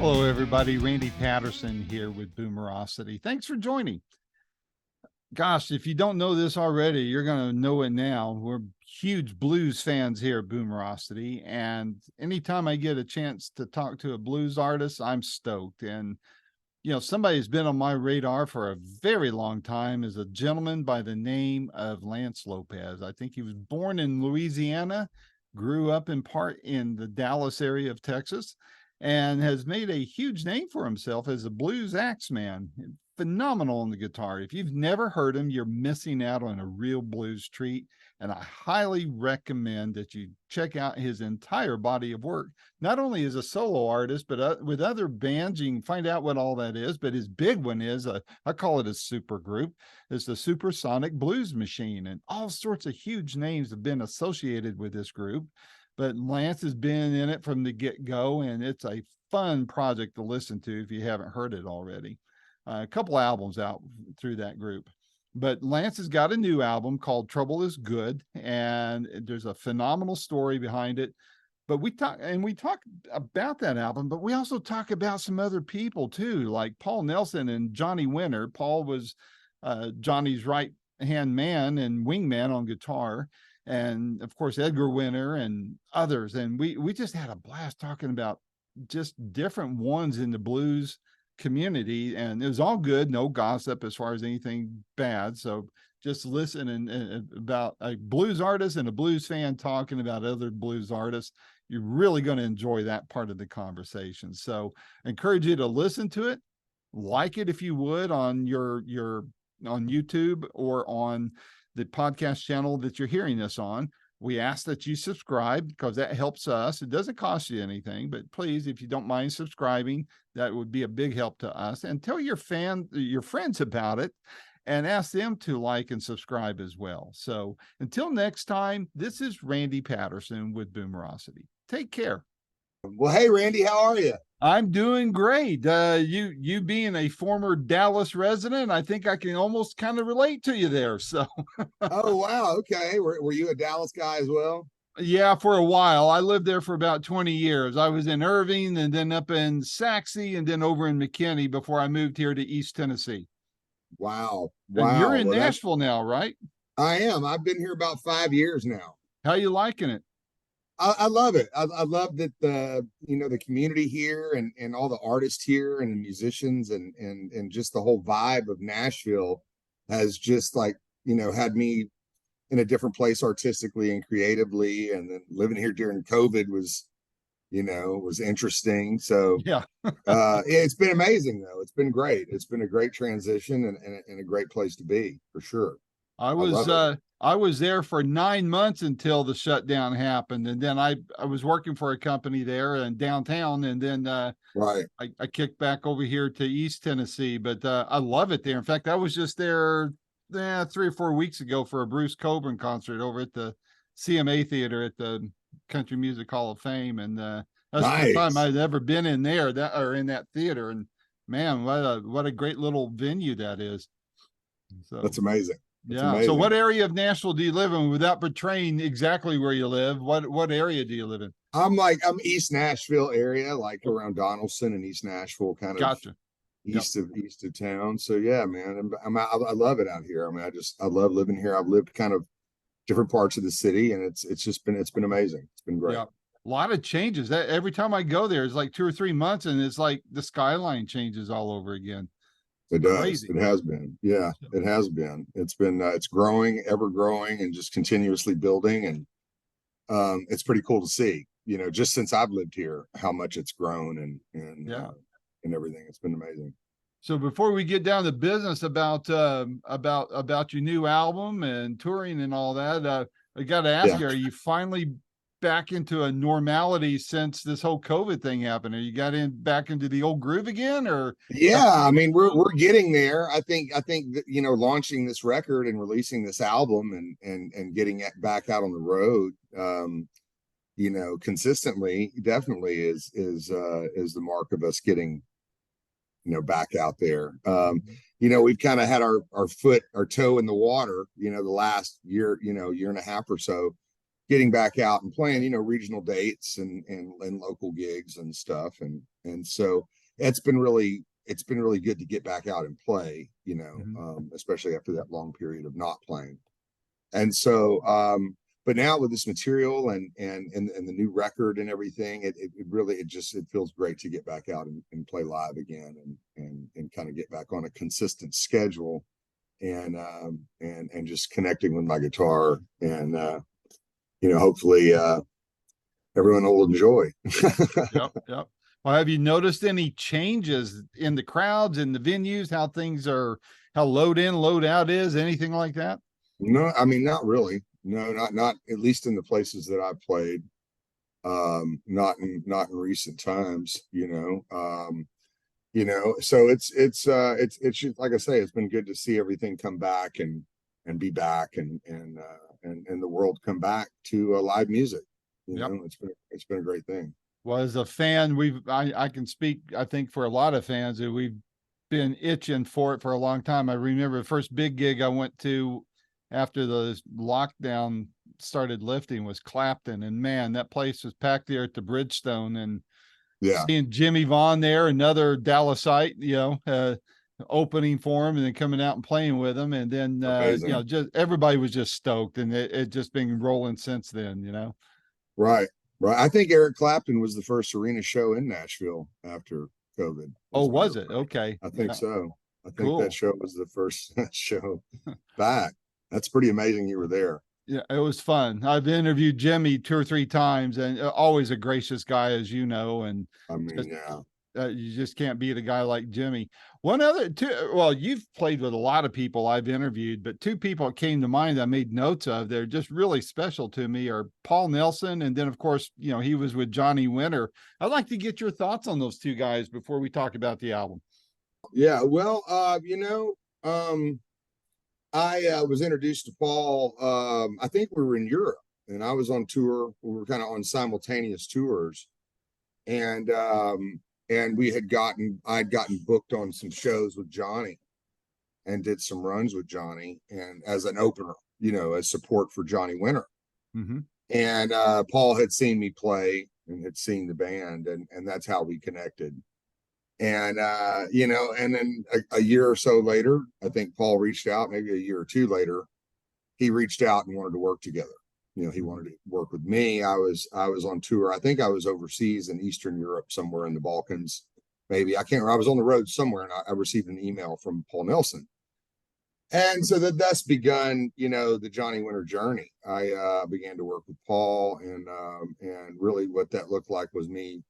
Hello, everybody. Randy Patterson here with Boomerosity. Thanks for joining. Gosh, if you don't know this already, you're going to know it now. We're huge blues fans here at Boomerosity. And anytime I get a chance to talk to a blues artist, I'm stoked. And, somebody who's been on my radar for a very long time is a gentleman by the name of Lance Lopez. I think he was born in Louisiana, grew up in part in the Dallas area of Texas, and has made a huge name for himself as a blues axe man. Phenomenal on the guitar. If you've never heard him, you're missing out on a real blues treat. And I highly recommend that you check out his entire body of work, not only as a solo artist, but with other bands. You can find out what all that is. But his big one is, I call it a super group. It's the Supersonic Blues Machine. And all sorts of huge names have been associated with this group. But Lance has been in it from the get-go, and it's a fun project to listen to if you haven't heard it already. A couple albums out through that group. But Lance has got a new album called Trouble is Good, and there's a phenomenal story behind it. But we talk about that album, but we also talk about some other people too, like Paul Nelson and Johnny Winter. Paul was Johnny's right-hand man and wingman on guitar. And of course, Edgar Winter and others. And we just had a blast talking about just different ones in the blues community. And it was all good, no gossip as far as anything bad. So just listen and about a blues artist and a blues fan talking about other blues artists. You're really going to enjoy that part of the conversation. So I encourage you to listen to it, like it if you would on your on YouTube or on the podcast channel that you're hearing this on. We ask that you subscribe because that helps us. It doesn't cost you anything, but please, if you don't mind subscribing, that would be a big help to us. And tell your friends about it and ask them to like and subscribe as well. So until next time, this is Randy Patterson with Boomerosity. Take care. Well, hey, Randy, how are you? I'm doing great. You being a former Dallas resident, I think I can almost kind of relate to you there. So, Oh, wow. Okay. Were you a Dallas guy as well? yeah, for a while. I lived there for about 20 years. I was in Irving and then up in Saxe and then over in McKinney before I moved here to East Tennessee. Wow. And you're in Well, Nashville now, right? I am. I've been here about 5 years now. How you liking it? I love it. I love that the community here and all the artists here and the musicians and just the whole vibe of Nashville has just had me in a different place artistically and creatively. And then living here during COVID was interesting. So Yeah. it's been amazing though. It's been great. It's been a great transition and a great place to be for sure. I was there for 9 months until the shutdown happened, and then I was working for a company there in downtown, and then Right. I kicked back over here to East Tennessee. But I love it there. In fact, I was just there 3 or 4 weeks ago for a Bruce Cockburn concert over at the CMA Theater at the Country Music Hall of Fame, and that's the first time Nice. I'd ever been in there in that theater. And man, what a great little venue that is. So That's amazing. That's yeah. So amazing. what area of Nashville do you live in without betraying exactly where you live? What area do you live in? I'm East Nashville area, like around Donaldson and East Nashville, kind of Gotcha. Yep. east of town. So yeah, man, I love it out here. I mean, I love living here. I've lived kind of different parts of the city, and it's been amazing. It's been great. Yeah. A lot of changes. That every time I go there, it's like 2 or 3 months, and it's like the skyline changes all over again. It does. Crazy. It has been. Yeah, it has been. It's been. It's growing, ever growing, and just continuously building. And it's pretty cool to see. Just since I've lived here, how much it's grown and everything. It's been amazing. So before we get down to business about your new album and touring and all that, I got to ask you: are you finally back into a normality since this whole COVID thing happened? Or you got back into the old groove again, or? Yeah, I mean, we're getting there. I think that, launching this record and releasing this album and getting it back out on the road, consistently definitely is the mark of us getting, back out there. We've kind of had our toe in the water, the last year and a half or so, getting back out and playing, regional dates and local gigs and stuff. And so it's been really good to get back out and play, Mhm. especially after that long period of not playing. And so, but now with this material and the new record and everything, it feels great to get back out and play live again and kind of get back on a consistent schedule and just connecting with my guitar and hopefully everyone will enjoy. Yep, yep. Well, have you noticed any changes in the crowds, in the venues, how things are, how load in, load out is, anything like that? No, I mean, not really. No, not at least in the places that I've played. Not in recent times, so it's just, like I say, it's been good to see everything come back and be back and the world come back to live music. Yep. It's been a great thing. Well, as a fan, I can speak, I think, for a lot of fans that we've been itching for it for a long time. I remember the first big gig I went to after the lockdown started lifting was Clapton, and man, that place was packed there at the Bridgestone, and Yeah, seeing Jimmy Vaughn there, another Dallasite, opening for him and then coming out and playing with him. And then, amazing. just everybody was just stoked, and it just been rolling since then, Right, right. I think Eric Clapton was the first arena show in Nashville after COVID, Oh, as a matter was of it? fact. Okay. I think Yeah. so. I think that Cool. show was the first show back. That's pretty amazing you were there. Yeah, it was fun. I've interviewed Jimmy 2 or 3 times, and always a gracious guy, as you know, and I mean, just yeah. you just can't beat a guy like Jimmy. One other two, well, you've played with a lot of people I've interviewed, but 2 people that came to mind I made notes of. They're just really special to me are Paul Nelson, and then of course, he was with Johnny Winter. I'd like to get your thoughts on those 2 guys before we talk about the album. Yeah, well, I was introduced to Paul. I think we were in Europe, and I was on tour. We were kind of on simultaneous tours, and I'd gotten booked on some shows with Johnny, and did some runs with Johnny, and as an opener, as support for Johnny Winter. Mm-hmm. And Paul had seen me play and had seen the band, and that's how we connected. And and then a year or so later, I think Paul reached out, maybe a year or two later, he reached out and wanted to work together. He Mm-hmm. wanted to work with me. I was on tour. I think I was overseas in Eastern Europe, somewhere in the Balkans. Maybe I can't remember. I was on the road somewhere, and I received an email from Paul Nelson. And so thus begun, the Johnny Winter journey. I began to work with Paul, and really what that looked like was me,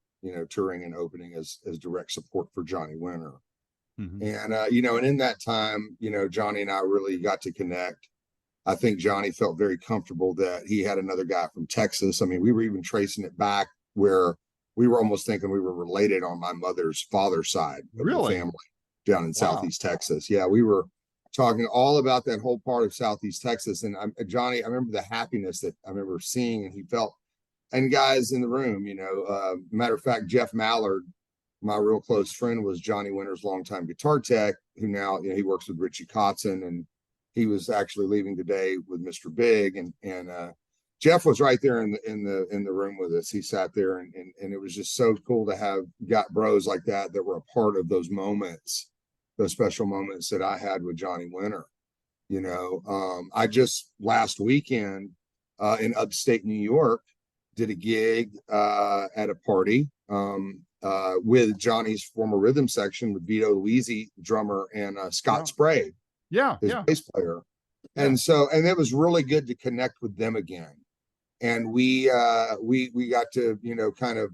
touring and opening as direct support for Johnny Winter. Mm-hmm. And and in that time, Johnny and I really got to connect. I think Johnny felt very comfortable that he had another guy from Texas. I mean, we were even tracing it back where we were almost thinking we were related on my mother's father's side of the Really? family down in Wow. Southeast Texas. Yeah, we were talking all about that whole part of Southeast Texas. And Johnny, I remember the happiness that I remember seeing, and he felt, and guys in the room, matter of fact, Jeff Mallard, my real close friend, was Johnny Winter's longtime guitar tech, who now, he works with Richie Kotzen, and he was actually leaving today with Mr. Big, and Jeff was right there in the room with us. He sat there, and it was just so cool to have got bros like that were a part of those moments, those special moments that I had with Johnny Winter. I just last weekend in upstate New York did a gig at a party with Johnny's former rhythm section with Vito Luisi, drummer, and Scott Yeah. Sprague, Yeah. his Yeah. bass player. Yeah. And it was really good to connect with them again. And we got to, kind of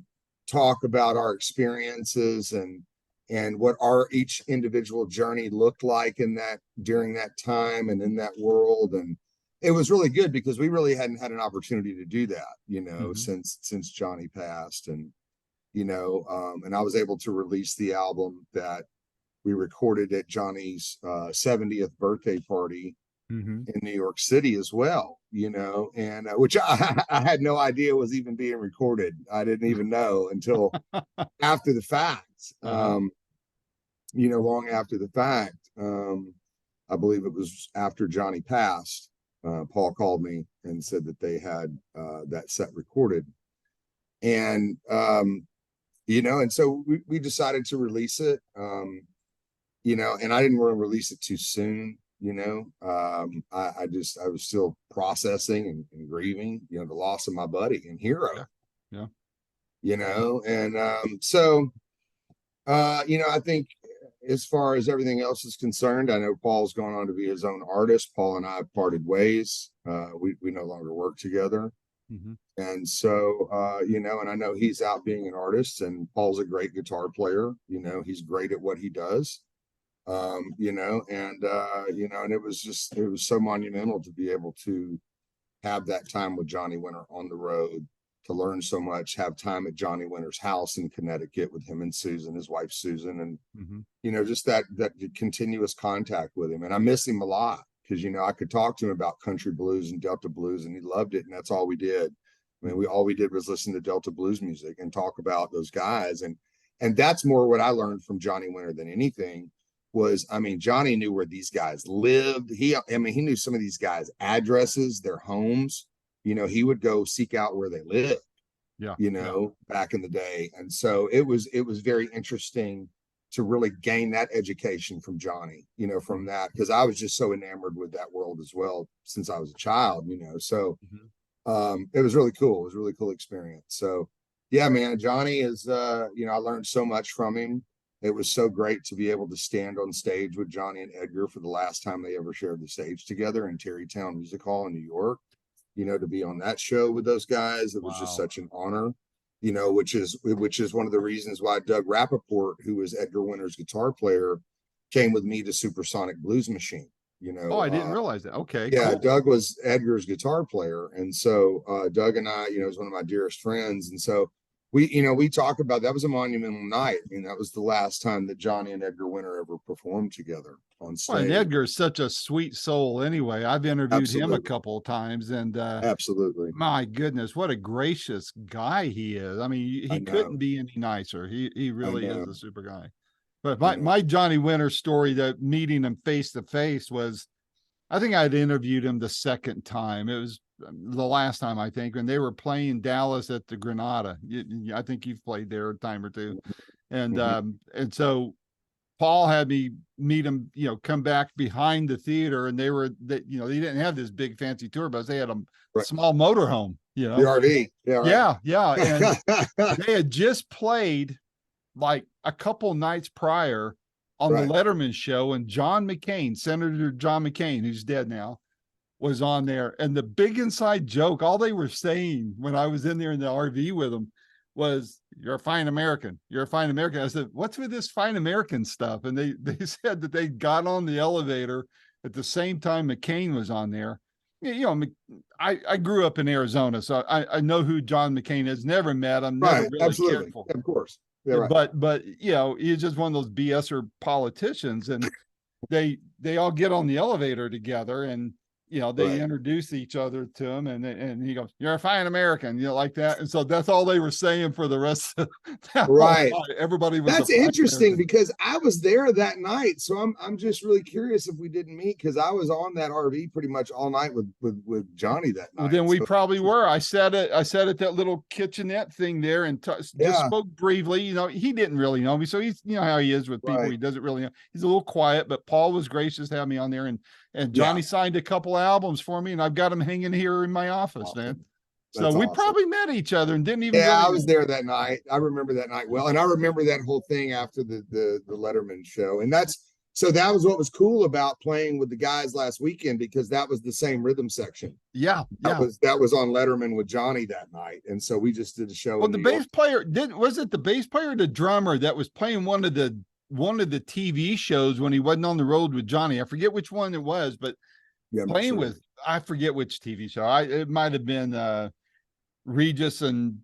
talk about our experiences and what our each individual journey looked like during that time and in that world. And it was really good because we really hadn't had an opportunity to do that, Mm-hmm. since Johnny passed. And and I was able to release the album that we recorded at Johnny's 70th birthday party Mm-hmm. in New York City as well, and which I had no idea was even being recorded. I didn't even know until after the fact, Uh-huh. long after the fact. I believe it was after Johnny passed. Paul called me and said that they had that set recorded, and and so we decided to release it. And I didn't want to release it too soon. I was still processing and grieving, the loss of my buddy and hero. Yeah. And I think as far as everything else is concerned, I know Paul's gone on to be his own artist. Paul and I have parted ways. We no longer work together. Mm-hmm. And so, and I know he's out being an artist, and Paul's a great guitar player. He's great at what he does. And it was so monumental to be able to have that time with Johnny Winter on the road, to learn so much, have time at Johnny Winter's house in Connecticut with him and Susan, his wife Susan, and just that continuous contact with him. And I miss him a lot, because I could talk to him about country blues and Delta blues, and he loved it, and that's all we did. I mean, all we did was listen to Delta blues music and talk about those guys, and that's more what I learned from Johnny Winter than anything. Was, I mean, Johnny knew where these guys lived. He knew some of these guys' addresses, their homes. He would go seek out where they lived. Back in the day. And so it was very interesting to really gain that education from Johnny, from that, because I was just so enamored with that world as well since I was a child, so it was really cool. It was a really cool experience. So yeah, man, Johnny is, I learned so much from him. It was so great to be able to stand on stage with Johnny and Edgar for the last time they ever shared the stage together in Tarrytown Music Hall in New York, to be on that show with those guys. It was just such an honor, which is one of the reasons why Doug Rappaport, who was Edgar Winter's guitar player, came with me to Supersonic Blues Machine. I didn't realize that. Okay. Yeah, cool. Doug was Edgar's guitar player. And so Doug and I, is one of my dearest friends. And so we talk about, that was a monumental night. I mean, that was the last time that Johnny and Edgar Winter ever performed together on stage. Well, and Edgar is such a sweet soul anyway. I've interviewed him a couple of times, and absolutely, my goodness, what a gracious guy he is. I mean, he couldn't be any nicer. He really is a super guy. But my Johnny Winter story, that meeting him face to face, was, I think I'd interviewed him the second time. It was the last time, I think, when they were playing Dallas at the Granada. I think you've played there a time or two. And and so Paul had me meet him, come back behind the theater, and they didn't have this big fancy tour bus. They had a small motorhome, the RV. Yeah. And they had just played like a couple nights prior on the Letterman show, and John McCain, Senator John McCain, who's dead now, was on there. And the big inside joke, all they were saying when I was in there in the RV with them, was, "You're a fine American. You're a fine American." I said, "What's with this fine American stuff?" And they said that they got on the elevator at the same time McCain was on there. I grew up in Arizona, so I know who John McCain is. Never met him. Never really absolutely. cared for him. Of course. Yeah, but he's just one of those BSer politicians, and they all get on the elevator together, and they introduce each other to him, and he goes, "You're a fine American," like that. And so that's all they were saying for the rest of that. Right. Everybody was. That's interesting, because I was there that night. So I'm just really curious if we didn't meet, because I was on that RV pretty much all night with Johnny that night. Well, then we probably were. I sat at that little kitchenette thing there and just spoke briefly. He didn't really know me. So he's, how he is with people. He doesn't really know. He's a little quiet, but Paul was gracious to have me on there, and Johnny signed a couple albums for me, and I've got them hanging here in my office, man. So we probably met each other and didn't even. Yeah, I was there that night. I remember that night well, and I remember that whole thing after the Letterman show, and that was what was cool about playing with the guys last weekend, because that was the same rhythm section. Yeah. That was on Letterman with Johnny that night, and so we just did a show. Well, the bass player was it the bass player or the drummer that was playing one of the TV shows when he wasn't on the road with Johnny? I forget which one it was, but playing with, I forget which TV show. It might have been Regis and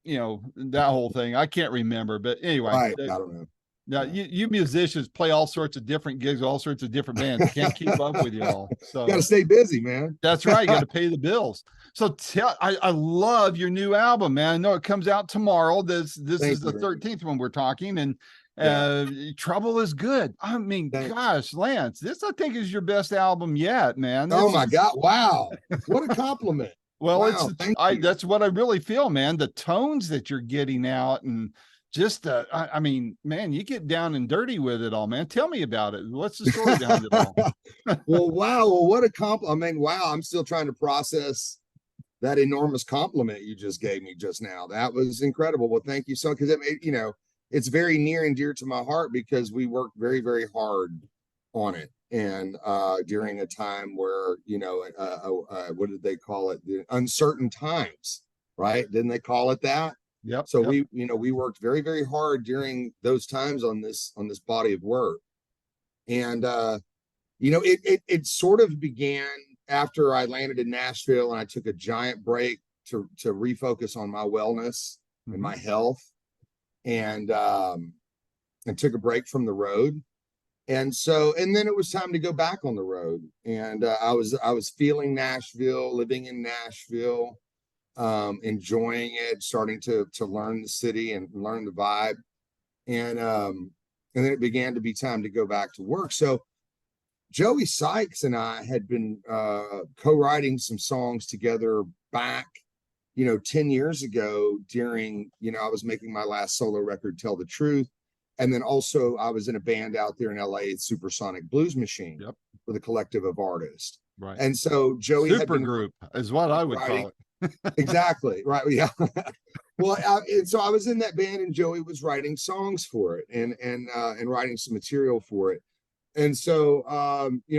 that whole thing. I can't remember, but anyway, I don't know. Now you musicians play all sorts of different gigs, all sorts of different bands. Can't keep up with you all. So got to stay busy, man. That's right. You got to pay the bills. So I love your new album, man. I know it comes out tomorrow. This is the 13th when we're talking, and Yeah. Trouble is good. I mean, Thanks. gosh, Lance, this I think is your best album yet, man. Oh This my is God. Wow. What a compliment. well, Wow. Thank I you. that's what I really feel, man. The tones that you're getting out and just I mean, man, you get down and dirty with it all, man. Tell me about it. What's the story behind it all? Well, wow. Well, what a compliment. I mean, wow. I'm still trying to process that enormous compliment you just gave me just now. That was incredible. Well, thank you so, because it's very near and dear to my heart because we worked very, very hard on it. And during a time where, what did they call it? The uncertain times, right? Didn't they call it that? Yep, So yep. we worked very, very hard during those times on this body of work. And it sort of began after I landed in Nashville and I took a giant break to refocus on my wellness and Mm-hmm. my health, and took a break from the road. And then it was time to go back on the road. And I was feeling Nashville, living in Nashville, enjoying it, starting to learn the city and learn the vibe. And then it began to be time to go back to work. So Joey Sykes and I had been co-writing some songs together back, 10 years ago during, I was making my last solo record, Tell the Truth. And then also I was in a band out there in LA, Supersonic Blues Machine, Yep. with a collective of artists. Right. And so Joey had Super been group is what I would writing. call it. Exactly. Right. Yeah. Well, and so I was in that band and Joey was writing songs for it and writing some material for it. And so,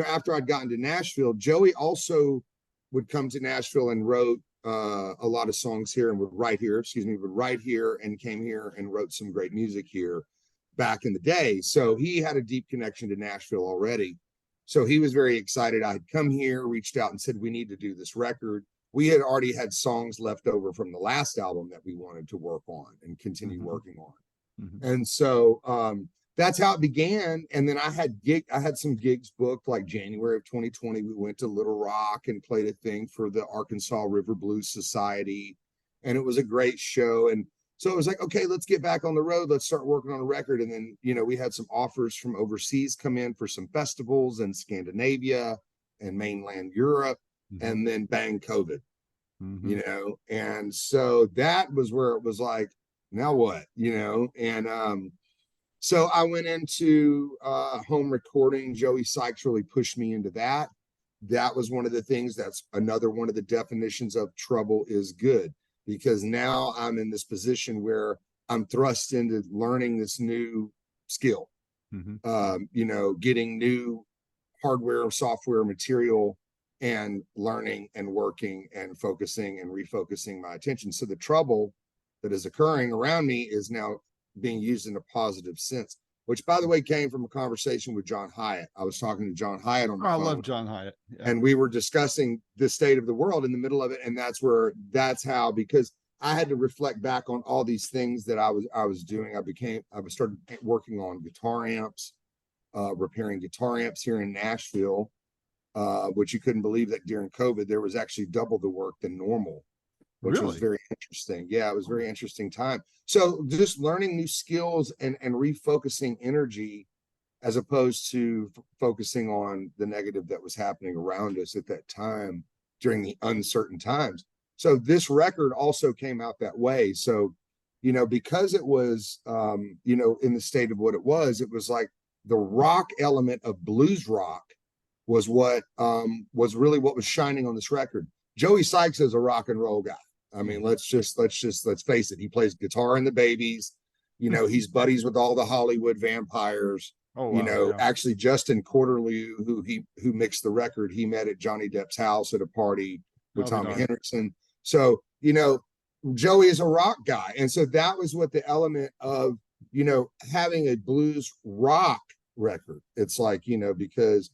after I'd gotten to Nashville, Joey also would come to Nashville and wrote a lot of songs here and would write here and came here and wrote some great music here back in the day. So he had a deep connection to Nashville already. So he was very excited. I had come here, reached out and said, we need to do this record. We had already had songs left over from the last album that we wanted to work on and continue Mm-hmm. working on. Mm-hmm. And so, that's how it began. And then I had some gigs booked, like January of 2020. We went to Little Rock and played a thing for the Arkansas River Blues Society. And it was a great show. And so it was like, okay, let's get back on the road. Let's start working on a record. And then, we had some offers from overseas come in for some festivals in Scandinavia and mainland Europe. Mm-hmm. And then bang, COVID, Mm-hmm. And so that was where it was like, now what, and, so I went into home recording. Joey Sykes really pushed me into that. That was one of the things, that's another one of the definitions of trouble is good, because now I'm in this position where I'm thrust into learning this new skill, getting new hardware, software, material, and learning and working and focusing and refocusing my attention. So the trouble that is occurring around me is now being used in a positive sense, which, by the way, came from a conversation with John Hyatt. I was talking to John Hyatt on the phone. I love John Hyatt. Yeah. And we were discussing the state of the world in the middle of it. And that's how, because I had to reflect back on all these things that I was doing. I started working on guitar amps, repairing guitar amps here in Nashville, which you couldn't believe that during COVID, there was actually double the work than normal, which was very interesting. Yeah, it was a very interesting time. So just learning new skills and refocusing energy, as opposed to focusing on the negative that was happening around us at that time during the uncertain times. So this record also came out that way. So, because it was, in the state of what it was like the rock element of blues rock was what was really what was shining on this record. Joey Sykes is a rock and roll guy. I mean, let's face it. He plays guitar in the Babies. He's buddies with all the Hollywood vampires. Oh, wow, yeah. Actually, Justin Quarterly, who mixed the record, he met at Johnny Depp's house at a party with Tommy Henderson. So, Joey is a rock guy. And so that was what the element of, having a blues rock record. It's like, because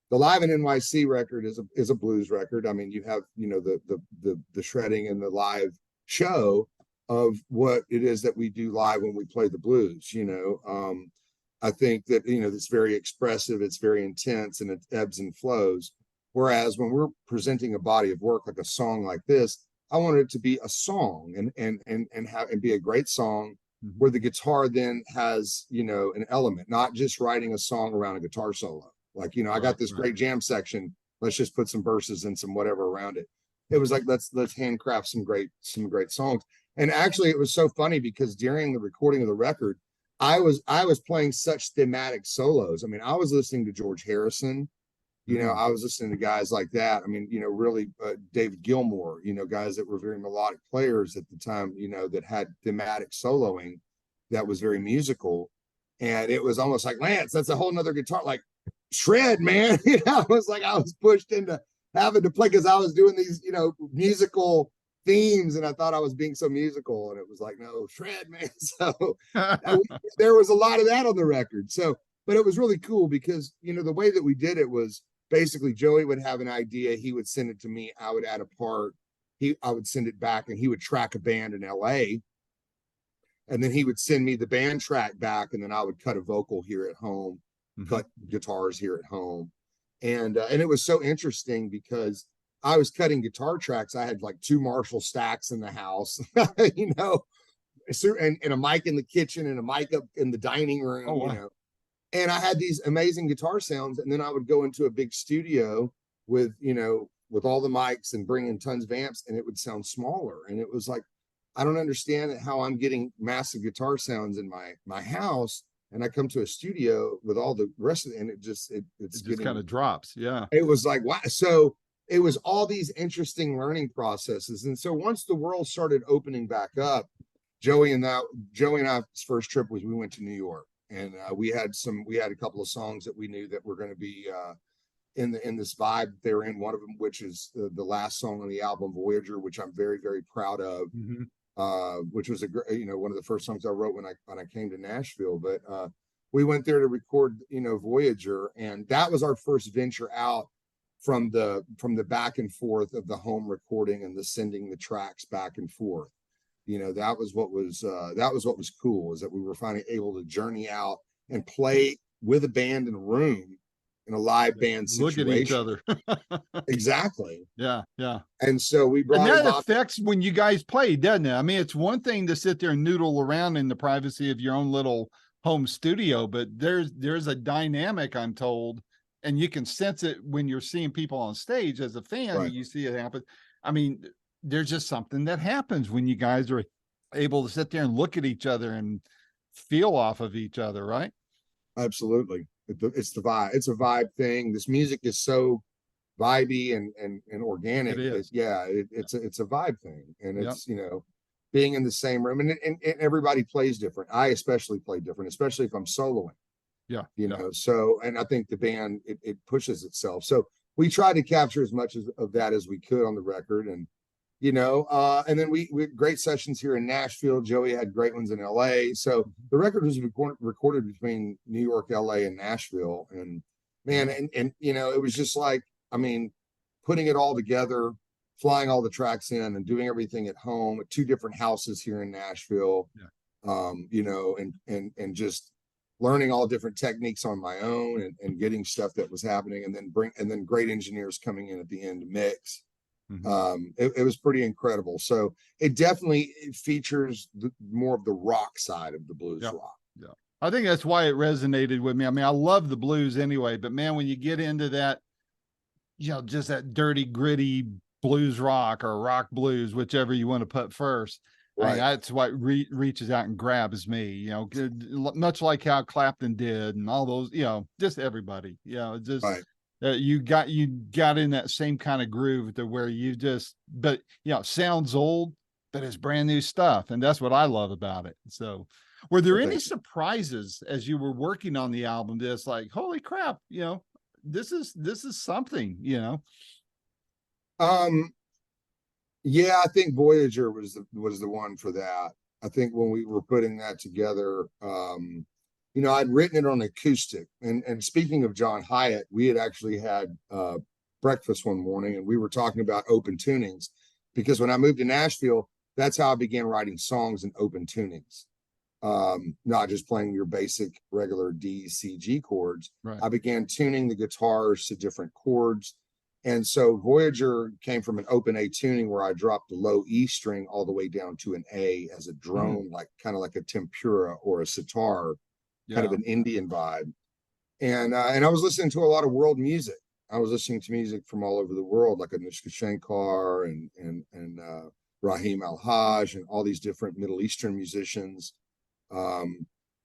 the Live in NYC record is a blues record. I mean, you have, the shredding and the live show of what it is that we do live when we play the blues. I think that, it's very expressive, it's very intense, and it ebbs and flows. Whereas when we're presenting a body of work like a song like this, I wanted it to be a song and be a great song where the guitar then has, you know, an element, not just writing a song around a guitar solo. Like, you know, I got this great jam section. Let's just put some verses and some whatever around it. It was like, let's handcraft some great songs. And actually it was so funny because during the recording of the record, I was playing such thematic solos. I mean, I was listening to George Harrison, you know, I was listening to guys like that. I mean, you know, really David Gilmour, you know, guys that were very melodic players at the time, you know, that had thematic soloing that was very musical. And it was almost like, Lance, that's a whole nother guitar, like shred, man. You know, it was like I was pushed into having to play because I was doing these, you know, musical themes and I thought I was being so musical. And it was like, no, shred, man. So there was a lot of that on the record. So, but it was really cool because, you know, the way that we did it was, basically Joey would have an idea, he would send it to me, I would add a part, I would send it back, and he would track a band in LA, and then he would send me the band track back, and then I would cut a vocal here at home, cut guitars here at home. And it was so interesting because I was cutting guitar tracks. I had like 2 Marshall stacks in the house, you know, and a mic in the kitchen and a mic up in the dining room, you know. And I had these amazing guitar sounds, and then I would go into a big studio with, you know, with all the mics and bring in tons of amps, and it would sound smaller. And it was like, I don't understand how I'm getting massive guitar sounds in my house, and I come to a studio with all the rest of it, and it just kind of drops. Yeah, it was like, wow. So it was all these interesting learning processes. And so once the world started opening back up, Joey and I's first trip was we went to New York. And we had a couple of songs that we knew that were going to be in this vibe they were in. One of them, which is the last song on the album, Voyager, which I'm very, very proud of. Which was one of the first songs I wrote when I came to Nashville. But we went there to record, you know, Voyager, and that was our first venture out from the back and forth of the home recording and the sending the tracks back and forth. You know, that was what was cool, is that we were finally able to journey out and play with a band in a room, in a live band situation. Look at each other. Exactly. Yeah. And so we brought, and that affects when you guys play, doesn't it? I mean, it's one thing to sit there and noodle around in the privacy of your own little home studio, but there's a dynamic, I'm told, and you can sense it when you're seeing people on stage. As a fan, you see it happen. I mean, there's just something that happens when you guys are able to sit there and look at each other and feel off of each other, right? Absolutely. It's the vibe. It's a vibe thing. This music is so vibey and organic. It's a vibe thing. And it's, you know, being in the same room, and everybody plays different. I especially play different, especially if I'm soloing. You know, so, and I think the band, it pushes itself. So we tried to capture as much of that as we could on the record. And you know, and then we had great sessions here in Nashville. Joey had great ones in LA. So the record was recorded between New York, LA, and Nashville. And man, and you know, it was just like, I mean, putting it all together, flying all the tracks in and doing everything at home at 2 different houses here in Nashville. You know, and just learning all different techniques on my own, and getting stuff that was happening, and then great engineers coming in at the end to mix. It was pretty incredible. So it definitely features more of the rock side of the blues rock. I think that's why it resonated with me. I mean, I love the blues anyway, but man, when you get into that, you know, just that dirty, gritty blues rock or rock blues, whichever you want to put first, I mean, that's what reaches out and grabs me, you know, much like how Clapton did and all those, you know, just everybody, you know, just you got in that same kind of groove to where you just, but you know, sounds old, but it's brand new stuff. And that's what I love about it. So were there any surprises as you were working on the album that's like, holy crap, you know, this is something, you know? Yeah, I think Voyager was the one for that. I think when we were putting that together, you know, I'd written it on acoustic. And speaking of John Hyatt, we had actually had breakfast one morning, and we were talking about open tunings, because when I moved to Nashville, that's how I began writing songs in open tunings. Not just playing your basic regular D, C, G chords. I began tuning the guitars to different chords. And so Voyager came from an open A tuning where I dropped the low E string all the way down to an A as a drone, like kind of like a tempura or a sitar, kind of Yeah. an Indian vibe. And I was listening to a lot of world music. I was listening to music from all over the world, like Anushka Shankar and Rahim Al Hajj and all these different Middle Eastern musicians.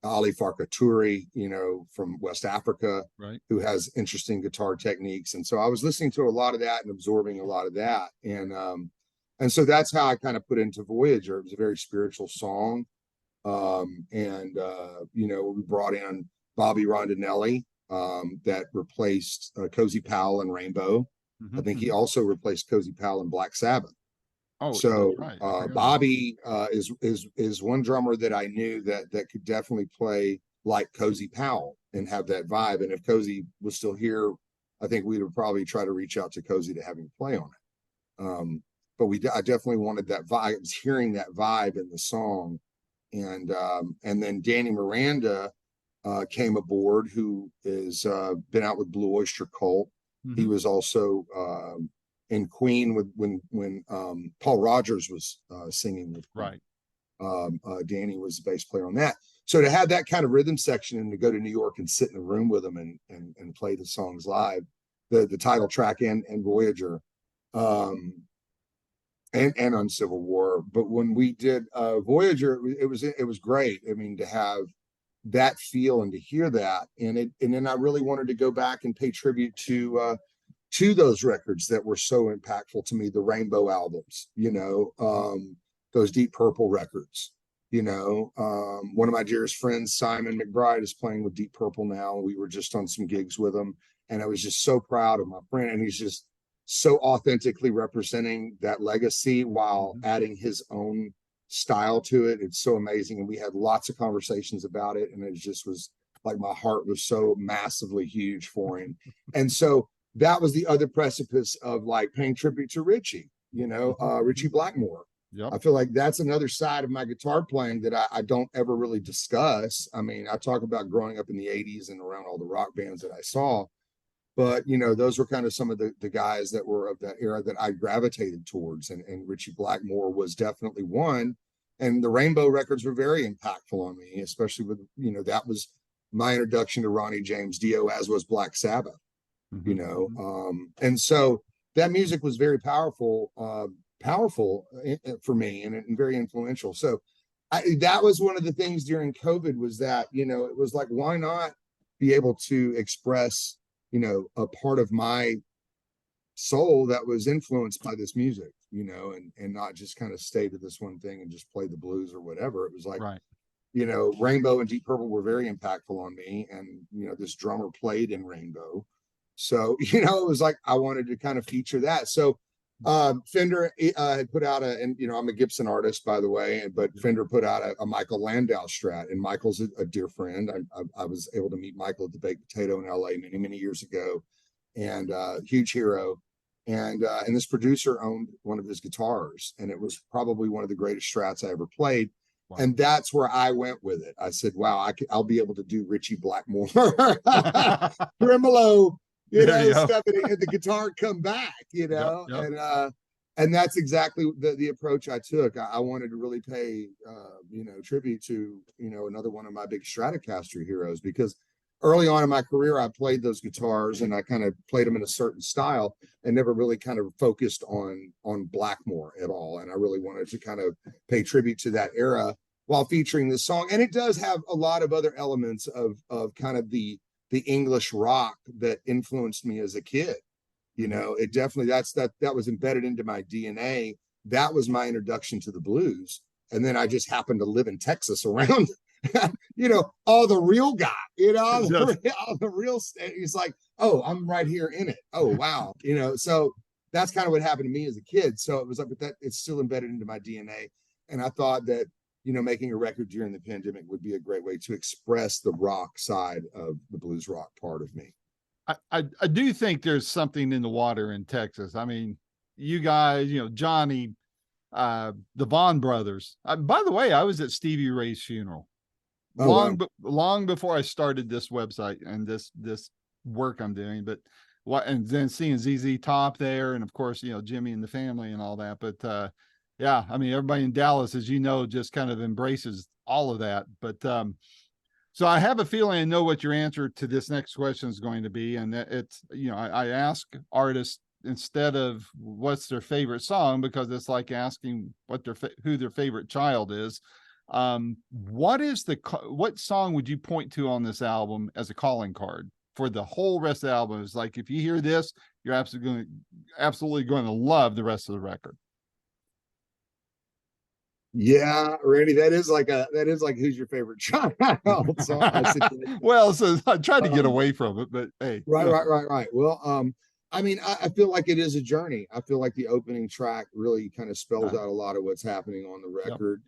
Ali Farka Touré, you know, from West Africa, Right. who has interesting guitar techniques. And so I was listening to a lot of that and absorbing a lot of that. And so that's how I kind of put into Voyager. It was a very spiritual song. You know, we brought in Bobby Rondinelli, that replaced Cozy Powell and Rainbow. I think he also replaced Cozy Powell and Black Sabbath. Oh, So that's right. Bobby is one drummer that I knew that could definitely play like Cozy Powell and have that vibe. And if Cozy was still here, I think we would probably try to reach out to Cozy to have him play on it. But I definitely wanted that vibe. I was hearing that vibe in the song, and then Danny Miranda came aboard, who is been out with Blue Oyster Cult. He was also in Queen when Paul Rogers was singing with Queen. Right. Danny was the bass player on that. So to have that kind of rhythm section and to go to New York and sit in a room with them and play the songs live, the title track and Voyager, and on Civil War. But when we did Voyager, it was great. I mean, to have that feel and to hear that, and then I really wanted to go back and pay tribute to those records that were so impactful to me, the Rainbow albums, you know, those Deep Purple records, you know. One of my dearest friends, Simon McBride, is playing with Deep Purple now. We were just on some gigs with him, and I was just so proud of my friend, and he's just so authentically representing that legacy while adding his own style to it. It's so amazing, and we had lots of conversations about it, and it just was like my heart was so massively huge for him. And so that was the other precipice of like paying tribute to Richie, you know, Richie Blackmore. Yep. I feel like that's another side of my guitar playing that I don't ever really discuss. I mean, I talk about growing up in the 80s and around all the rock bands that I saw, but you know, those were kind of some of the guys that were of that era that I gravitated towards, and Richie Blackmore was definitely one. And the Rainbow records were very impactful on me, especially with, you know, that was my introduction to Ronnie James Dio, as was Black Sabbath, you know. And so that music was very powerful for me, and very influential. So that was one of the things during COVID, was that, you know, it was like, why not be able to express, you know, a part of my soul that was influenced by this music, you know, and not just kind of stay to this one thing and just play the blues or whatever. It was like, you know, Rainbow and Deep Purple were very impactful on me, and you know, this drummer played in Rainbow, so you know, it was like I wanted to kind of feature that. So Fender had put out and you know, I'm a Gibson artist, by the way, but Fender put out a Michael Landau Strat, and Michael's a dear friend. I was able to meet Michael at the Baked Potato in LA many years ago, and huge hero. And this producer owned one of his guitars, and it was probably one of the greatest Strats I ever played. Wow. And that's where I went with it. I said, wow, I'll be able to do Richie Blackmore tremolo, you know, stuff, and the guitar come back, you know. And that's exactly the approach I took. I wanted to really pay you know, tribute to, you know, another one of my big Stratocaster heroes, because early on in my career, I played those guitars and I kind of played them in a certain style and never really kind of focused on Blackmore at all. And I really wanted to kind of pay tribute to that era while featuring this song. And it does have a lot of other elements of kind of the English rock that influenced me as a kid. You know, it definitely, that was embedded into my DNA. That was my introduction to the blues. And then I just happened to live in Texas around you know, all the real guy, you know, all the real, he's like, oh, I'm right here in it. Oh, wow. You know, so that's kind of what happened to me as a kid. So it was like, but that it's still embedded into my DNA. And I thought that, you know, making a record during the pandemic would be a great way to express the rock side of the blues rock part of me. I do think there's something in the water in Texas. I mean, you guys, you know, Johnny, the Vaughn brothers. By the way, I was at Stevie Ray's funeral. Long before I started this website and this work I'm doing, but what, and then seeing ZZ Top there, and of course, Jimmy and the family and all that. But yeah, I mean, everybody in Dallas, as you know, just kind of embraces all of that. But so I have a feeling I know what your answer to this next question is going to be, and it's I ask artists instead of what's their favorite song, because it's like asking who their favorite child is. What song would you point to on this album as a calling card for the whole rest of the album? It's like, if you hear this, you're absolutely going to love the rest of the record. Yeah, Randy, that is like who's your favorite child? So Well, so I tried to get um, away from it, but hey, right. Well, I mean, I feel like it is a journey. I feel like the opening track really kind of spells out a lot of what's happening on the yep. record,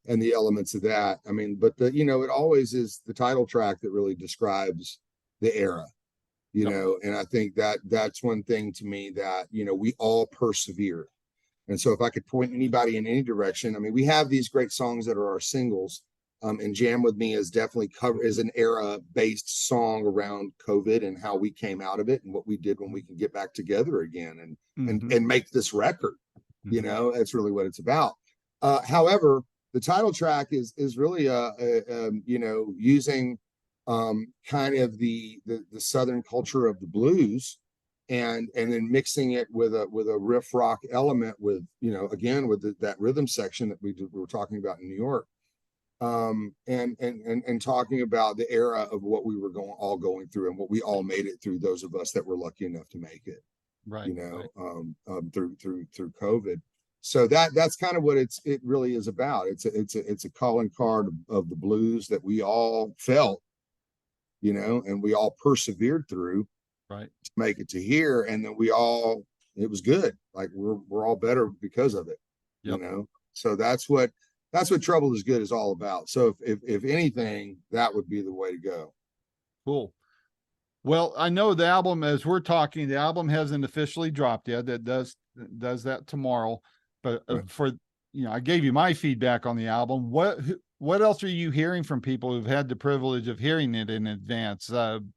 and the elements of that. I mean, but it always is the title track that really describes the era, Yep. and I think that's one thing to me that, we all persevere. And so if I could point anybody in any direction, I mean, we have these great songs that are our singles. And Jam With Me is definitely is an era-based song around COVID and how we came out of it and what we did when we can get back together again and make this record. That's really what it's about. However, the title track is really using kind of the Southern culture of the blues, and then mixing it with a riff rock element, with again with that rhythm section that we were talking about in New York, and talking about the era of what we were all going through and what we all made it through, those of us that were lucky enough to make it, right, through COVID. So that's kind of what it really is about. It's a calling card of the blues that we all felt, and we all persevered through, right, to make it to here. And then it was good. Like we're all better because of it, yep. So that's what Trouble Is Good is all about. So if anything, that would be the way to go. Cool. Well, I know the album, as we're talking, the album hasn't officially dropped yet. That does that tomorrow. But Right. I gave you my feedback on the album. What else are you hearing from people who've had the privilege of hearing it in advance?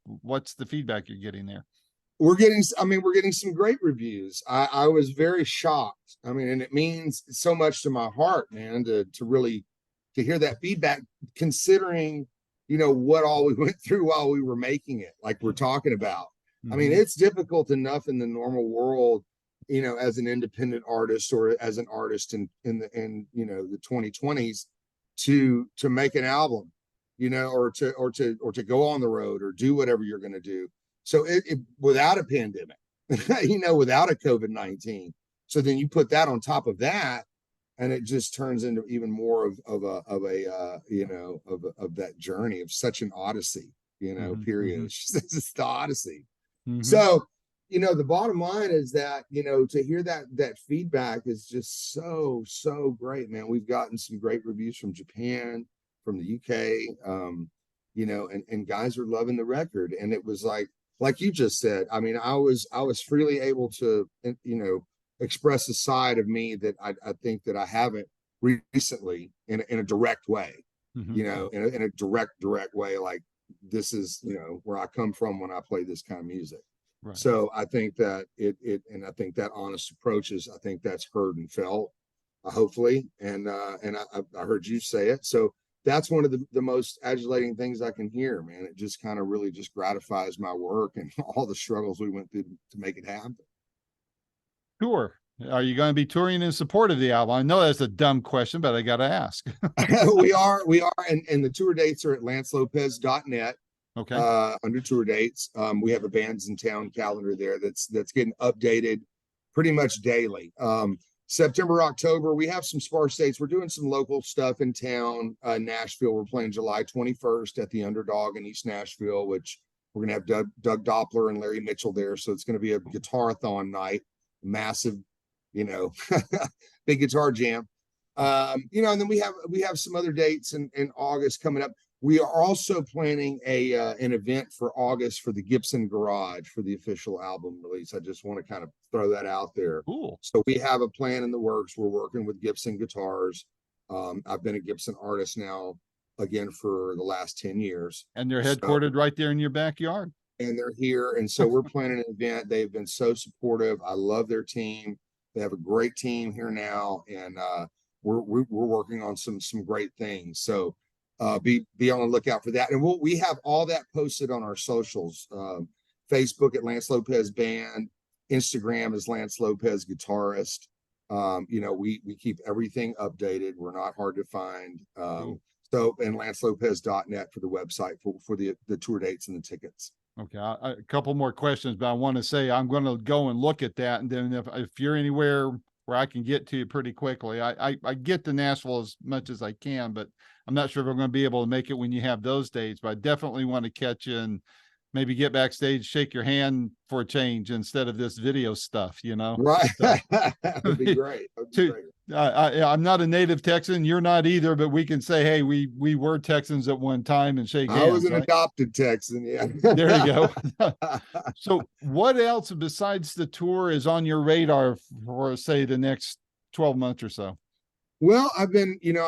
What's the feedback you're getting there? We're getting some great reviews. I was very shocked. I mean, and it means so much to my heart, man, to really to hear that feedback, considering what all we went through while we were making it, like we're talking about. I mean, it's difficult enough in the normal world, as an independent artist or as an artist in the 2020s to make an album, or to go on the road or do whatever you're going to do. So without a pandemic, without a COVID-19. So then you put that on top of that, and it just turns into even more of that journey of such an odyssey, period. It's just the odyssey. So, the bottom line is that, to hear that feedback is just so great, man. We've gotten some great reviews from Japan, from the UK, and guys are loving the record. And it was like you just said, I mean, I was freely able to, express a side of me that I think that I haven't recently in a direct way, in a direct way. Like, this is, where I come from when I play this kind of music. Right. So I think that and I think that honest approach I think that's heard and felt, hopefully. And I heard you say it. So that's one of the most adulating things I can hear, man. It just kind of really just gratifies my work and all the struggles we went through to make it happen. Sure. Are you going to be touring in support of the album? I know that's a dumb question, but I got to ask. we are. And the tour dates are at lancelopez.net. Okay. Under tour dates. We have a Bands in Town calendar there that's getting updated pretty much daily. September, October, we have some sparse dates. We're doing some local stuff in town. Nashville, we're playing July 21st at the Underdog in East Nashville, which we're going to have Doug Doppler and Larry Mitchell there. So it's going to be a guitar-a-thon night, massive, big guitar jam. And then we have some other dates in August coming up. We are also planning an event for August for the Gibson Garage for the official album release. I just want to kind of throw that out there. Cool. So we have a plan in the works. We're working with Gibson guitars. I've been a Gibson artist now, again, for the last 10 years. And they're headquartered right there in your backyard. and they're here. And so we're planning an event. They've been so supportive. I love their team. They have a great team here now, and we're working on some great things. So be on the lookout for that. And we have all that posted on our socials. Facebook at Lance Lopez Band, Instagram is Lance Lopez Guitarist. We keep everything updated. We're not hard to find. Cool. So, and lancelopez.net for the website for the tour dates and the tickets. Okay, a couple more questions, but I want to say I'm going to go and look at that, and then if you're anywhere where I can get to you pretty quickly, I get to Nashville as much as I can, but I'm not sure if I'm going to be able to make it when you have those dates. But I definitely want to catch you and maybe get backstage, shake your hand for a change instead of this video stuff, Right. So, That'd be great. That'd be great. I'm not a native Texan. You're not either, but we can say, hey, we were Texans at one time and shake hands. I was an right? adopted Texan. Yeah. There you go. So what else besides the tour is on your radar for, say, the next 12 months or so? Well, I'm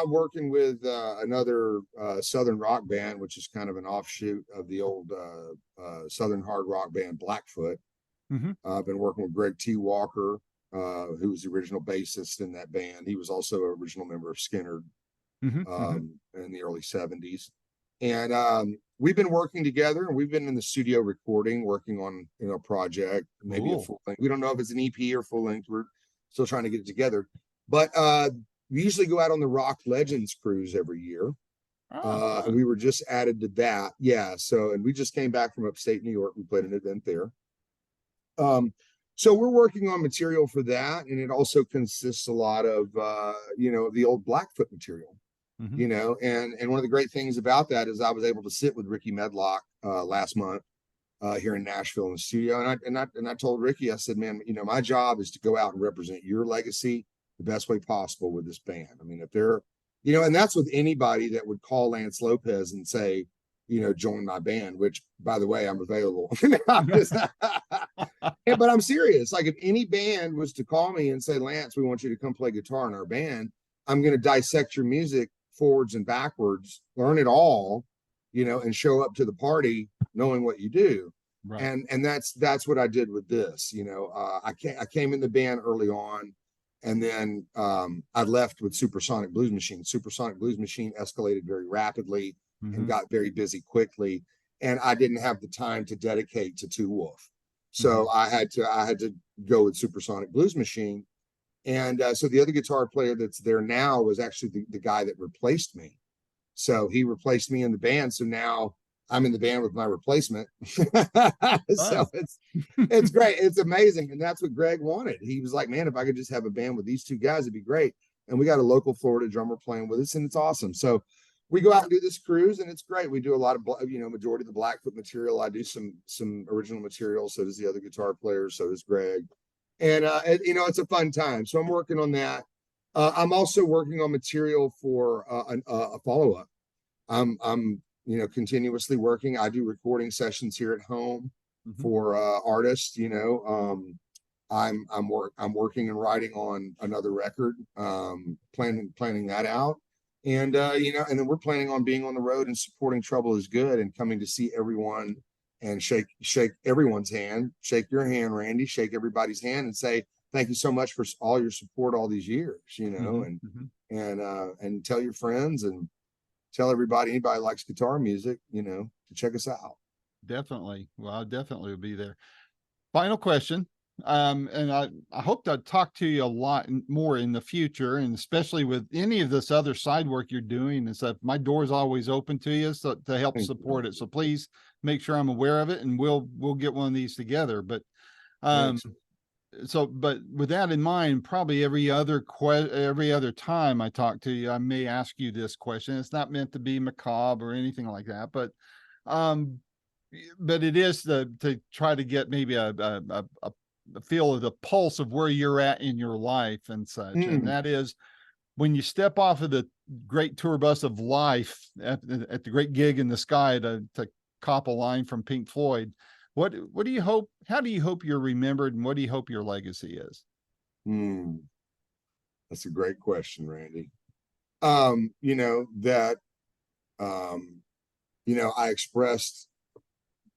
working with another Southern rock band, which is kind of an offshoot of the old Southern hard rock band Blackfoot. I've been working with Greg T. Walker, who was the original bassist in that band. He was also an original member of Skinner in the early 70s. And we've been working together, and we've been in the studio recording, working on a project, maybe a full length. We don't know if it's an EP or full length. We're still trying to get it together. But we usually go out on the Rock Legends cruise every year. And we were just added to that. Yeah. So, and we just came back from upstate New York. We played an event there. So we're working on material for that. And it also consists a lot of, the old Blackfoot material, and one of the great things about that is I was able to sit with Ricky Medlock last month here in Nashville in the studio. And I told Ricky, I said, man, my job is to go out and represent your legacy the best way possible with this band. I mean, if they're, and that's with anybody that would call Lance Lopez and say, join my band, which by the way, I'm available. But I'm serious. Like if any band was to call me and say, Lance, we want you to come play guitar in our band, I'm going to dissect your music forwards and backwards, learn it all, and show up to the party knowing what you do. Right. And that's what I did with this. I came in the band early on. And then I left with Supersonic Blues Machine. Supersonic Blues Machine escalated very rapidly and got very busy quickly. And I didn't have the time to dedicate to Two Wolf. So I had to go with Supersonic Blues Machine. And so the other guitar player that's there now was actually the guy that replaced me. So he replaced me in the band. So now I'm in the band with my replacement. So it's great. It's amazing. And that's what Greg wanted. He was like, man, if I could just have a band with these two guys, it'd be great. And we got a local Florida drummer playing with us, and it's awesome. So we go out and do this cruise, and it's great. We do a lot of, majority of the Blackfoot material. I do some original material. So does the other guitar player. So does Greg. And, it's a fun time. So I'm working on that. I'm also working on material for a follow-up. I'm continuously working. I do recording sessions here at home for artists. I'm working and writing on another record, planning that out, and and then we're planning on being on the road and supporting Trouble Is Good and coming to see everyone and shake everyone's hand, shake your hand, Randy, shake everybody's hand, and say thank you so much for all your support all these years. And tell your friends and tell anybody likes guitar music, to check us out. Definitely. Well, I definitely will be there. Final question. And I hope to talk to you a lot more in the future, and especially with any of this other side work you're doing and stuff. My door is always open to you to help support it. So please make sure I'm aware of it, and we'll get one of these together. But but with that in mind, probably every other time I talk to you, I may ask you this question. It's not meant to be macabre or anything like that, but it is to try to get maybe a feel of the pulse of where you're at in your life and such. And that is when you step off of the great tour bus of life at the great gig in the sky to cop a line from Pink Floyd. What do you hope? How do you hope you're remembered, and what do you hope your legacy is? That's a great question, Randy. I expressed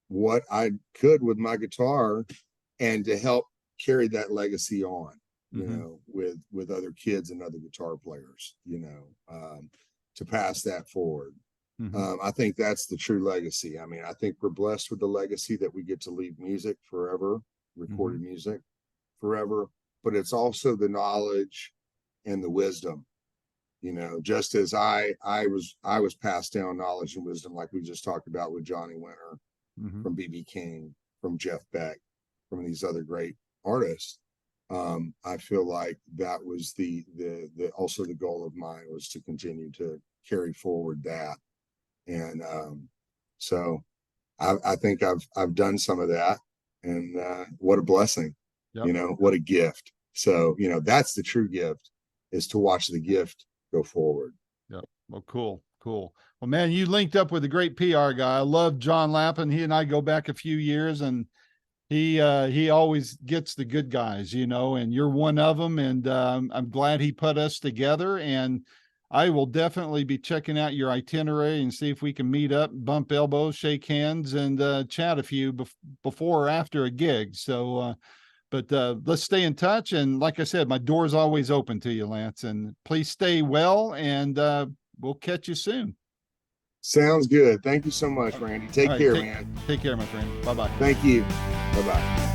what I could with my guitar and to help carry that legacy on, you Mm-hmm. know, with other kids and other guitar players, you know, to pass that forward. Mm-hmm. I think that's the true legacy. I mean, I think we're blessed with the legacy that we get to leave music forever, recorded music forever, but it's also the knowledge and the wisdom. You know, just as I was passed down knowledge and wisdom, like we just talked about with Johnny Winter, Mm-hmm. from BB King, from Jeff Beck, from these other great artists. I feel like that was the also the goal of mine was to continue to carry forward that. And so I think I've done some of that, and what a blessing, Yep. you know, what a gift. So, you know, that's the true gift, is to watch the gift go forward. Yep. Well, cool. Cool. Well, man, you linked up with a great PR guy. I love John Lappin. He and I go back a few years, and he always gets the good guys, you know, and you're one of them. And I'm glad he put us together. And I will definitely be checking out your itinerary and see if we can meet up, bump elbows, shake hands, and chat a few before or after a gig. So, but let's stay in touch. And like I said, my door's always open to you, Lance. And please stay well, and we'll catch you soon. Sounds good. Thank you so much, Randy. All Take right, care, man. take care, my friend. Bye bye. Thank you. Bye bye.